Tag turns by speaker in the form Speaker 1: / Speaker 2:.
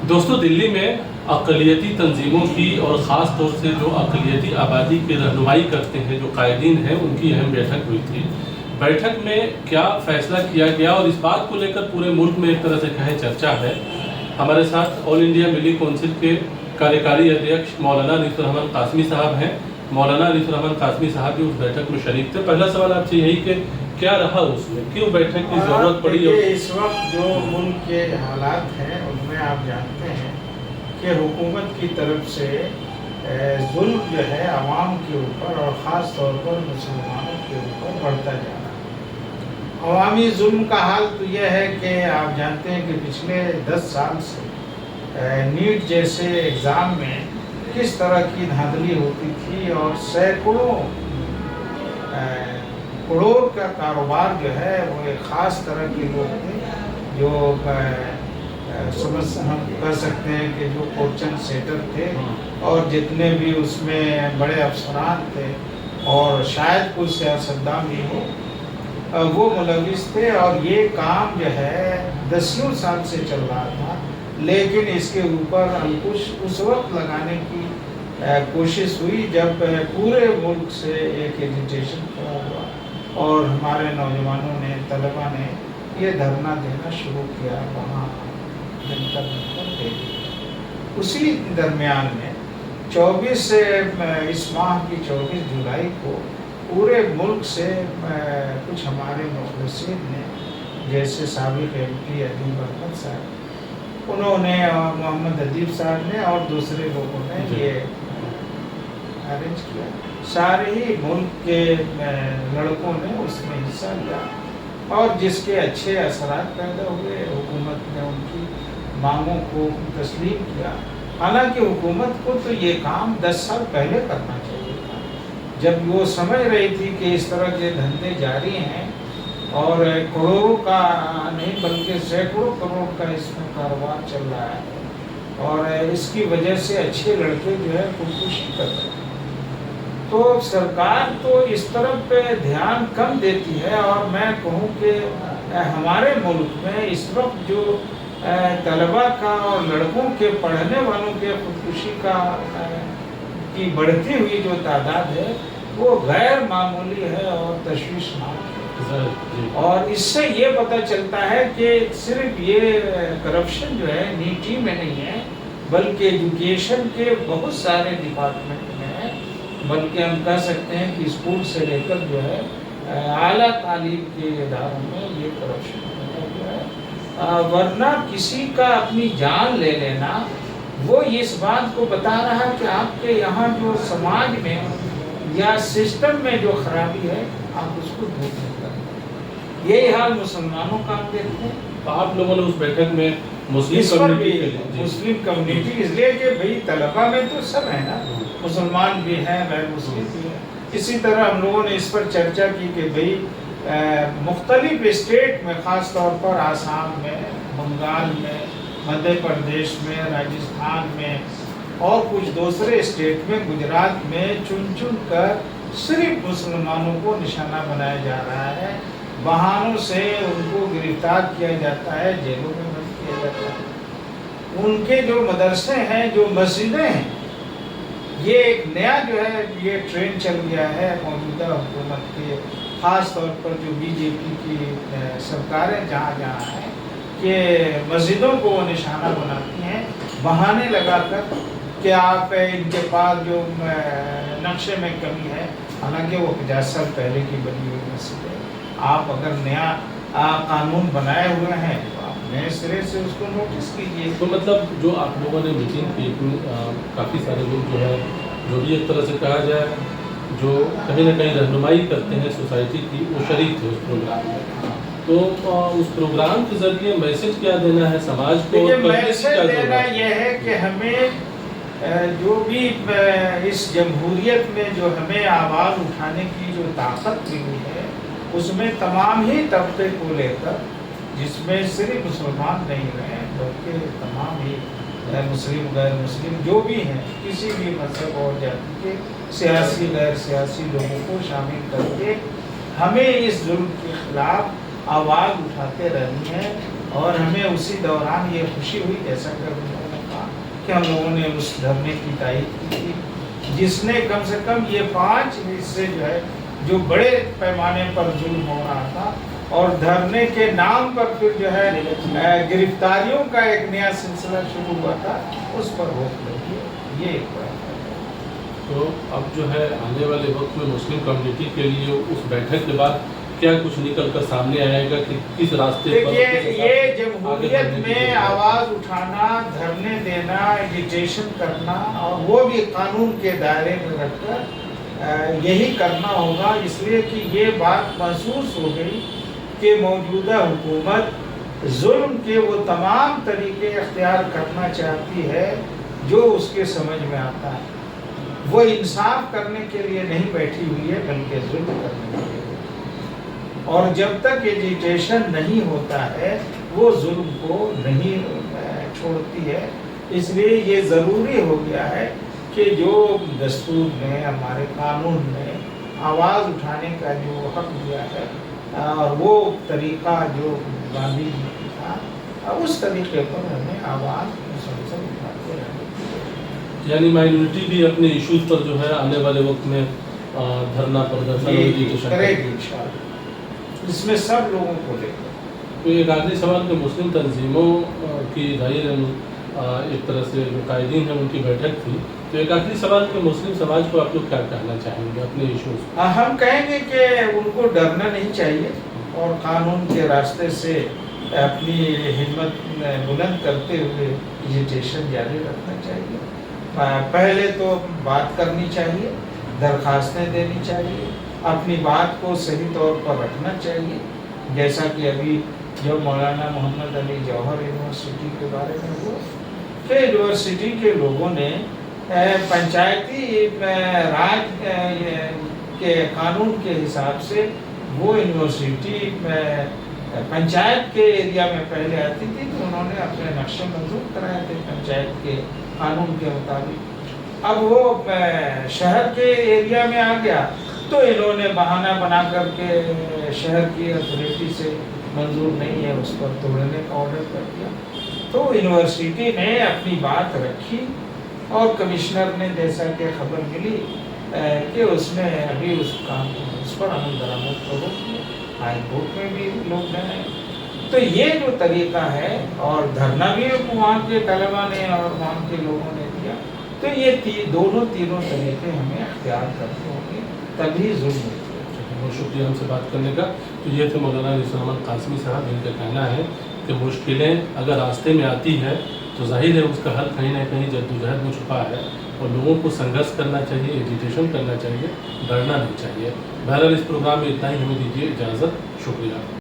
Speaker 1: دوستو، دلی میں اقلیتی تنظیموں کی اور خاص طور سے جو اقلیتی آبادی کی رہنمائی کرتے ہیں، جو قائدین ہیں، ان کی اہم بیٹھک ہوئی تھی۔ بیٹھک میں کیا فیصلہ کیا گیا اور اس بات کو لے کر پورے ملک میں ایک طرح سے کہیں چرچا ہے۔ ہمارے ساتھ آل انڈیا ملی کونسل کے کاریکاری ادھیکش مولانا انیس الرحمن قاسمی صاحب ہیں۔ مولانا انیس الرحمن قاسمی صاحب بھی اس بیٹھک میں شریک تھے۔ پہلا سوال آپ سے یہی کہ کیا رہا اس میں، کیوں بیٹھک کی ضرورت پڑی؟
Speaker 2: اس وقت جو ملک کے حالات ہیں ان میں آپ جانتے ہیں کہ حکومت کی طرف سے ظلم جو ہے عوام کے اوپر اور خاص طور پر مسلمانوں کے اوپر بڑھتا جا رہا ہے۔ عوامی ظلم کا حال تو یہ ہے کہ آپ جانتے ہیں کہ پچھلے 10 سال سے نیٹ جیسے ایگزام میں کس طرح کی دھاندلی ہوتی تھی اور سینکڑوں کروڑ کا کاروبار جو ہے وہ ایک خاص طرح کے لوگ تھے جو ہم کر سکتے ہیں کہ جو کوچن سیٹر تھے اور جتنے بھی اس میں بڑے افسران تھے اور شاید کوئی سیاستدان بھی ہو وہ ملوث تھے، اور یہ کام جو ہے 10 سال سے چل رہا تھا، لیکن اس کے اوپر انکش اس وقت لگانے کی کوشش ہوئی جب پورے ملک سے ایک ایجیٹیشن کھڑا ہوا اور ہمارے نوجوانوں نے، طلباء نے یہ دھرنا دینا شروع کیا وہاں جنتا دے دی۔ اسی درمیان میں 24 اس ماہ کی 24 جولائی کو پورے ملک سے کچھ ہمارے مخلصین نے، جیسے سابق MP ادیب احمد صاحب، انہوں نے اور محمد ادیب صاحب نے اور دوسرے لوگوں نے یہ ارینج کیا۔ سارے ہی ملک کے لڑکوں نے اس میں حصہ لیا اور جس کے اچھے اثرات پیدا ہوئے۔ حکومت نے ان کی مانگوں کو تسلیم کیا، حالانکہ حکومت کو تو یہ کام 10 سال پہلے کرنا چاہیے تھا، جب وہ سمجھ رہی تھی کہ اس طرح کے دھندے جاری ہیں اور کروڑوں کا نہیں بلکہ سینکڑوں کروڑ کا اس میں کاروبار چل رہا ہے اور اس کی وجہ سے اچھے لڑکے جو ہے خودکشی کر رہے ہیں۔ تو سرکار تو اس طرف پہ دھیان کم دیتی ہے، اور میں کہوں کہ ہمارے ملک میں اس وقت جو طلباء کا اور لڑکوں کے پڑھنے والوں کے خودکشی کی بڑھتی ہوئی جو تعداد ہے وہ غیر معمولی ہے اور تشویشناک ہے۔ اور اس سے یہ پتہ چلتا ہے کہ صرف یہ کرپشن جو ہے نیٹی میں نہیں ہے، بلکہ ایجوکیشن کے بہت سارے ڈپارٹمنٹ میں ہے، بلکہ ہم کہہ سکتے ہیں کہ اسکول سے لے کر جو ہے اعلیٰ تعلیم کے اداروں میں یہ کرپشن ہوتا ہے۔ ورنہ کسی کا اپنی جان لے لینا وہ اس بات کو بتا رہا ہے کہ آپ کے یہاں جو سماج میں یا سسٹم میں جو خرابی ہے آپ اس کو دور نہیں کریں۔ یہی حال مسلمانوں کا ہم دیکھتے ہیں۔
Speaker 1: آپ لوگوں نے اس بیٹھک میں مسلم
Speaker 2: کمیونٹی اس لیے کہ بھئی طلباء میں تو سب ہیں نا، مسلمان بھی ہیں، غیر مسلم بھی ہیں۔ اسی طرح ہم لوگوں نے اس پر چرچا کی کہ بھئی مختلف اسٹیٹ میں، خاص طور پر آسام میں، بنگال میں، مدھیہ پردیش میں، راجستھان میں اور کچھ دوسرے اسٹیٹ میں، گجرات میں چن کر صرف مسلمانوں کو نشانہ بنایا جا رہا ہے، بہانوں سے ان کو گرفتار کیا جاتا ہے، جیلوں میں بند کیا جاتا ہے۔ ان کے جو مدرسے ہیں، جو مسجدیں ہیں، یہ ایک نیا جو ہے یہ ٹرینڈ چل گیا ہے موجودہ حکومت کے، خاص طور پر جو BJP کی سرکاریں جہاں جہاں ہیں، کہ مسجدوں کو وہ نشانہ بناتی ہیں بہانے لگا کر کہ آپ ان کے پاس جو نقشے میں کمی ہے، حالانکہ وہ 50 سال پہلے کی بنی ہوئی مسجد ہے۔ آپ اگر نیا قانون بنائے ہوئے ہیں تو آپ نئے سرے سے اس کو نوٹس کیجیے۔
Speaker 1: تو مطلب جو آپ لوگوں نے میٹنگ کی، کافی سارے لوگ جو ہے، جو بھی ایک طرح سے کہا جائے جو کہیں نہ کہیں رہنمائی کرتے ہیں سوسائٹی کی، وہ شریک تھے اس پروگرام میں۔ تو اس پروگرام کے ذریعے میسج کیا دینا ہے سماج کو؟
Speaker 2: میسج دینا یہ ہے کہ ہمیں جو بھی اس جمہوریت میں جو ہمیں آواز اٹھانے کی جو طاقت ملی ہے، اس میں تمام ہی طبقے کو لے کر، جس میں صرف مسلمان نہیں رہے بلکہ تمام ہی مسلم، غیر مسلم جو بھی ہیں، کسی بھی مذہب اور جاتی کے سیاسی، غیر سیاسی لوگوں کو شامل کر کے ہمیں اس ظلم کے خلاف آواز اٹھاتے رہنی ہے۔ اور ہمیں اسی دوران یہ خوشی ہوئی، جیسا کہ کہ ہم لوگوں نے اس دھرنے کی تائید کی تھی، جس نے کم سے کم یہ 5 حصے جو ہے جو بڑے پیمانے پر ظلم ہو رہا تھا، اور دھرنے کے نام پر پھر جو ہے گرفتاریوں کا ایک نیا سلسلہ شروع ہوا تھا، اس پر روک لگی ہے۔ یہ ایک بات ہے۔
Speaker 1: تو اب جو ہے آنے والے وقت میں مسلم کمیونٹی کے لیے اس بیٹھک کے بعد کیا کچھ نکل کر سامنے آئے گا کہ کس راستے پر
Speaker 2: دیکھیے، یہ جمہوریت میں آواز اٹھانا، دھرنے دینا، ایجیٹیشن کرنا، اور وہ بھی قانون کے دائرے میں رکھ کر یہی کرنا ہوگا، اس لیے کہ یہ بات محسوس ہو گئی کہ موجودہ حکومت ظلم کے وہ تمام طریقے اختیار کرنا چاہتی ہے جو اس کے سمجھ میں آتا ہے۔ وہ انصاف کرنے کے لیے نہیں بیٹھی ہوئی ہے، بلکہ ظلم کرنے کے لیے، اور جب تک ایجیٹیشن نہیں ہوتا ہے وہ ظلم کو نہیں چھوڑتی ہے۔ اس لیے یہ ضروری ہو گیا ہے کہ جو دستور میں، ہمارے قانون میں آواز اٹھانے کا جو حق دیا ہے، اور وہ طریقہ جو گاندھی جی کی تھا، اس طریقے پر ہمیں آواز مسلسل اٹھاتے رہنا چاہیے۔
Speaker 1: یعنی مائنورٹی بھی اپنے ایشوز پر جو ہے آنے والے وقت میں دھرنا پردرشن
Speaker 2: کرے گی انشاءاللہ، اس میں سب لوگوں کو لے کر۔
Speaker 1: تو ایک آخری سوال کہ مسلم تنظیموں کی ظاہر ایک طرح سے جو قائدین ہیں ان کی بیٹھک تھی، تو ایک آخری سوال کہ مسلم سماج کو آپ لوگ کیا کہنا چاہیں گے اپنے ایشوز؟
Speaker 2: ہم کہیں گے کہ ان کو ڈرنا نہیں چاہیے، اور قانون کے راستے سے اپنی ہمت بلند کرتے ہوئے ایجیٹیشن جاری رکھنا چاہیے۔ پہلے تو بات کرنی چاہیے، درخواستیں دینی چاہیے، اپنی بات کو صحیح طور پر رکھنا چاہیے، جیسا کہ ابھی جو مولانا محمد علی جوہر یونیورسٹی کے بارے میں ہوا کہ یونیورسٹی کے لوگوں نے پنچایتی راج کے قانون کے حساب سے وہ یونیورسٹی پنچایت کے ایریا میں پہلے آتی تھی، تو انہوں نے اپنے نقشے منظور کرائے تھے پنچایت کے قانون کے مطابق۔ اب وہ شہر کے ایریا میں آ گیا تو انہوں نے بہانہ بنا کر کے شہر کی اتھارٹی سے منظور نہیں ہے، اس پر توڑنے کا آرڈر کر دیا۔ تو یونیورسٹی نے اپنی بات رکھی، اور کمشنر نے جیسا کہ خبر ملی کہ اس نے ابھی اس پر عمل درآمد کو روک دیا، ہائی کورٹ میں بھی لوگ گئے۔ تو یہ جو طریقہ ہے، اور دھرنا بھی وہاں کے طلباء نے اور وہاں کے لوگوں نے دیا، تو یہ تینوں طریقے ہمیں اختیار کرنے ہوں گے، تبھی ظلم ہوتی ہے۔
Speaker 1: بہت شکریہ ہم سے بات کرنے کا۔ تو یہ تھے مولانا نثار احمد قاسمی صاحب، ان کا کہنا ہے کہ مشکلیں اگر راستے میں آتی ہے تو ظاہر ہے اس کا حل کہیں نہ کہیں جدوجہد میں چھپا ہے، اور لوگوں کو سنگھرش کرنا چاہیے، ایجیٹیشن کرنا چاہیے، ڈرنا نہیں چاہیے۔ بہرحال اس پروگرام میں اتنا ہی، ہمیں دیجیے اجازت، شکریہ۔